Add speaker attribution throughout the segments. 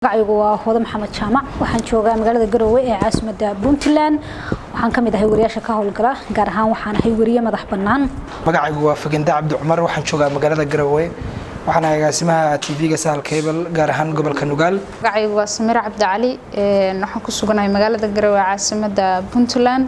Speaker 1: magacaygu waa Hoodo Maxamed Jaamac waxaan joogaa magaalada Garowe ee caasimadda Puntland waxaan kamid ahay wariyaasha ka howlgala gaar ahaan waxaan ahay wariye madax bannaan
Speaker 2: magacaygu waa Faginda Cabdi Cumar waxaan joogaa magaalada Garowe waxaan ahay agaasimaha TV-ga Sahal Cable gaar ahaan gobolka Nugaal
Speaker 3: magacaygu waa Samir Cabdi Cali waxaan ku suganahay magaalada Garowe caasimadda Puntland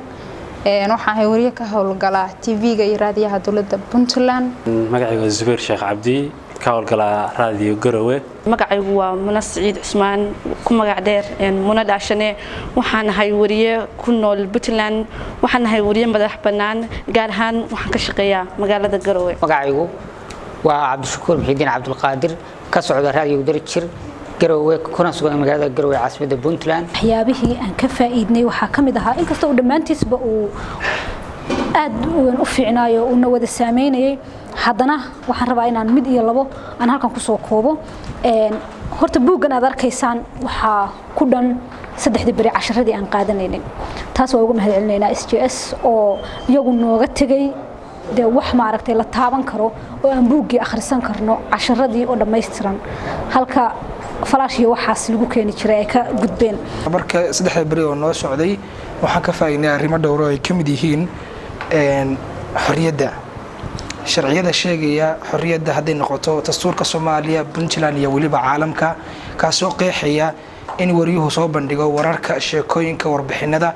Speaker 3: waxaan ahay wariye ka howlgala TV-ga iyo raadiyaha dawladda Puntland
Speaker 4: magacaygu waa Zubair Sheekh Cabdi كاولكلا راديو جروي
Speaker 5: magacaygu waa Munas Ciid Cusmaan ku magac dheer Muna Dhaashane waxaan ahay wariye ku nool Puntland waxaan ahay wariye madax bannaan gaar ahaan waxaan ka shaqeeyaa magaalada Garowe
Speaker 6: magacaygu waa Cabdishakuur Muxidiin Cabdulqaadir ka socda raadiyo Darajir Garowe kuna sugan magaalada Garowe caasimadda Puntland
Speaker 1: waxyaabihii aan ka faa'iidnay waxa kamid ahaa in kasta oo dhamaantiisba uu aad u fiicnaayo oo wada saameynayay haddana waxaan rabaa inaan mid iyo labo aan halkan ku soo koobo horta buuggan aad arkaysaan waxa ku dhan 3 bari casharadii aan qaadanaynay taas waa ugu mahadcelinaynaa SJS oo iyagu nooga tagay de wax ma aragtay la taaban karo oo aan buuggii akhrisan karno casharadii oo dhameystiran halka flash iyo waxaas lagu keeni jiray ay ka gudbeen
Speaker 2: marka 3 bari oo noo socday waxaan ka faa'iidnay arrimo dhowr oo ay kamid yihiin xorriyadda sharciyada sheegaya xorriyadda haday noqoto dastuurka Soomaaliya Puntland iyo waliba caalamka ka soo qeexaya in wariyuhu soo bandhigo wararka sheekooyinka warbixinada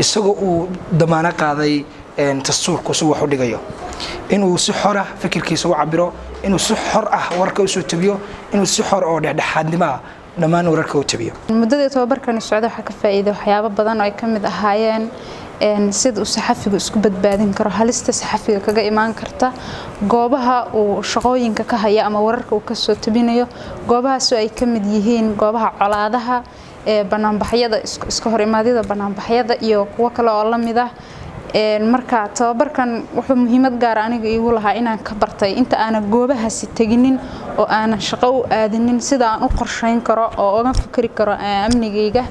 Speaker 2: isagoo uu damaanad qaaday dastuurku soo wax u dhigayo inuu si xor ah fikirkiisa u cabiro inuu si xor ah warka u soo tabiyo inuu si xor oo dhexdhexaadnimo dhamaan wararka u tabiyo
Speaker 3: muddada tababarkan socdo waxa ka faa'iido waxyaabo badan oo ay kamid ahaayeen sida uu saxafigu isku badbaadin karo halista saxafiga kaga imaan karta goobaha uu shaqooyinka ka haya ama wararka uu ka soo tabinayo goobahaas oo ay kamid yihiin goobaha colaadaha banaanbaxyada iska hor imaadida banaanbaxyada iyo kuwa kale oo la mid ah marka tababarkan wuxuu muhiimad gaar ah aniga iigu lahaa inaan ka bartay inta aan goobahaasi taginin oo aan shaqo u aadinin sida aan u qorsheyn karo oo uga fikri karo amnigayga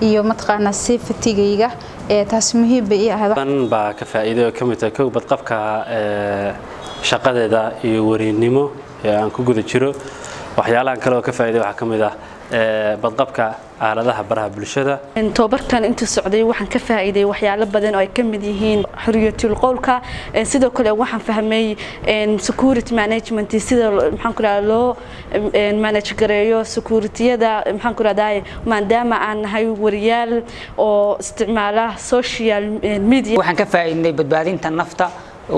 Speaker 3: iyo matqaana safety-gayga taas muhiim bay ahayd
Speaker 4: baa ka faa'iido kamid ah kow badqabka shaqadeeda iyo warinimo aan ku guda jiro waxyaalahan kale oo ka faa'iido waxa kamid ah badqabka aaladaha baraha bulshada
Speaker 5: tababarkan inta socday waxaan ka faa'iiday waxyaalo badan oo ay kamid yihiin xuriyatul qowlka sidoo kale waxaan fahmay security management sida maxaan ku raadaa loo manage gareeyo security-yada maxaan ku raadaaye maadaama aan nahay wariyaal oo isticmaala social media
Speaker 6: waxaan ka faa'iidnay badbaadinta nafta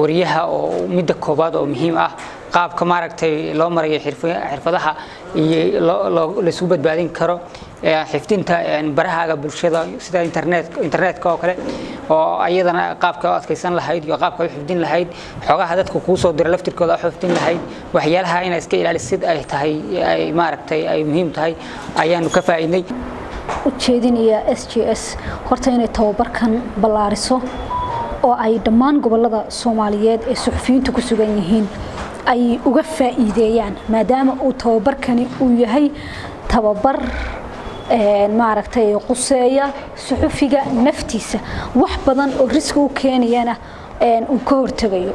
Speaker 6: wariyaha oo mid koobaad oo muhiim ah qaabka maaragtay loo marayo xirfadaha iyo la isku badbaadin karo xifdinta baraha bulshada sida internetka oo kale oo ayadana qaabka adkaysan lahayd iyo qaabka u xifdin lahayd xogaha dadku ku soo diray laftirkooda u xifdin lahayd waxyaalaha in iska ilaalisid ay tahay ay maaragtay ay muhiim tahay ayaanu ka faa'iidnay
Speaker 1: ujeedinaya SJS horta inay tababarkan ballaariso oo ay dhammaan gobolada Soomaaliyeed ee suxufiyiintu ku sugan yihiin ay uga faa'iideeyaan maadaama uu tababarkani uu yahay tababar maaragtay quseeya suxufiga naftiisa wax badan oo risk u keenayana uu ka hortagayo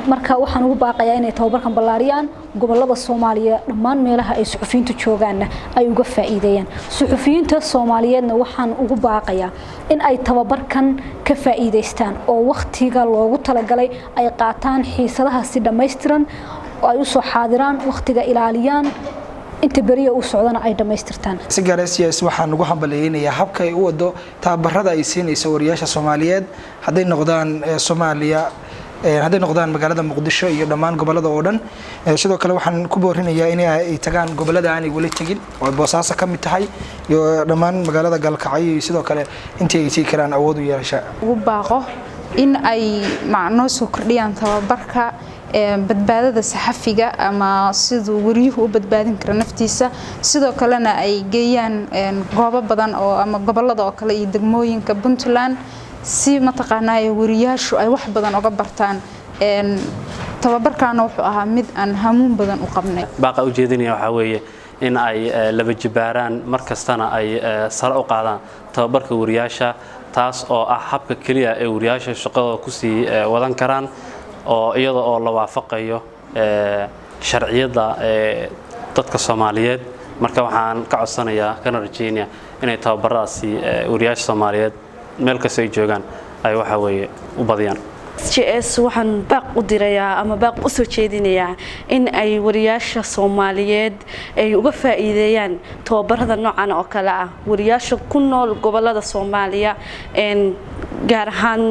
Speaker 1: marka waxaan ugu baaqayaa inay tababarkan ballaariyaan gobolada Soomaaliya dhammaan meelaha ay suxufiyiintu joogaan ay uga faa'iideeyaan suxufiyiinta Soomaaliyeedna waxaan ugu baaqayaa in ay tababarkan ka faa'iideystaan oo waqtiga loogu talagalay ay qaataan xiisadaha si dhameystiran oo ay u soo xaadiraan waqtiga ilaaliyaan inta bariya u socdana ay dhameystirtaan
Speaker 2: si gaar ah SJS waxaan ugu hambalyeeynayaa habka ay u wado tababarada ay siinayso wariyaasha Soomaaliyeed haday noqdaan Soomaaliya haday noqdaan magaalada Muqdisho iyo dhammaan gobolada oo dhan sidoo kale waxaan ku boorinayaa in ay tagaan gobolada aan wali tagin oo Boosaaso ka mid tahay iyo dhammaan magaalada Galkacyo sidoo kale intii ay karaan awood u yeesha
Speaker 3: ugu baaqo in ay macno soo kordhiyaan tababarka badbaadada saxafiga ama sidoo wariyuhu u badbaadin karo naftiisa sidoo kalena ay geeyaan goobo badan oo ama gobolada oo kale iyo degmooyinka Puntland si mataqaanaa wariyaashu ay wax badan uga bartaan tababarkan wuxuu ahaa mid aan hamuun badan u qabnay
Speaker 4: baaqa ujeedinaya waxa weeye in ay laba jibaaraan markastana ay sare u qaadaan tababarka wariyaasha taas oo ah habka kaliya ee wariyaasha shaqada ku sii wadan karaan oo iyada oo la waafaqayo sharciyada dadka Soomaaliyeed marka waxaan ka codsanayaa kana rajeynayaa inay tababaradaasi wariyaasha Soomaaliyeed meel kasta ay joogaan ay waxa weeye u badiyaan
Speaker 5: SGS waxaan baaq u dirayaa ama baaq u soo jeedinayaa in ay wariyaasha Soomaaliyeed ay uga faa'iideeyaan tababarada noocan oo kale ah wariyaasha ku nool gobolada Soomaaliya gaar ahaan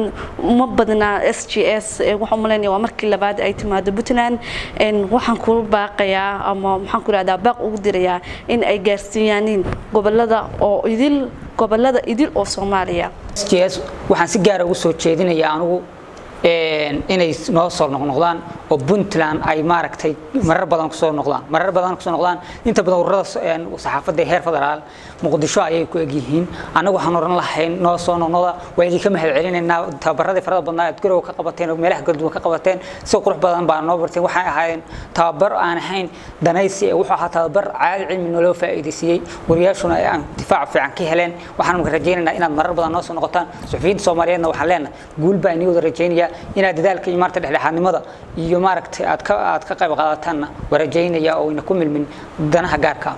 Speaker 5: uma badna SGS waxaan maleynaya waa markii labaad ay timaado Puntland waxaan ku baaqayaa ama waxaan ku raadaa baaq ugu dirayaa in ay gaarsiiyaan gobolada idil oo Soomaaliya
Speaker 6: SGS waxaan si gaar ah ugu soo jeedinayaa anigu inay noo soo noqdaan oo Puntland ay maaragtay marar badan ku soo noqdaan inta badan ururada saxaafadda heer federaal Muqdisho ayay ku egyihiin anagu waxaan oran lahayn noo soo noqda way ka mahad celinayna tababarada farada badnaa ee garow ka qabateen oo meelaha garduwan ka qabateen soo qurux badan baa noo bartay waxay ahaayeen tababar aan ahayn danaysi wuxuu ahaa tababar caadi cilmi noo faa'iideysay wariyaashuna ay difaac fiican ka heleen waxaan rajaynaynaa inaad marar badan noo soo noqotaan suxufiyiinta Soomaaliyeedna waxaan leenahay guul baa inuu rajaynayaa inaad dadaalka iyo maarta dhexdhexaadnimada iyo maaragtay aad ka qayb qaadataan warajaynaya oo ina ku milmin danaha gaarka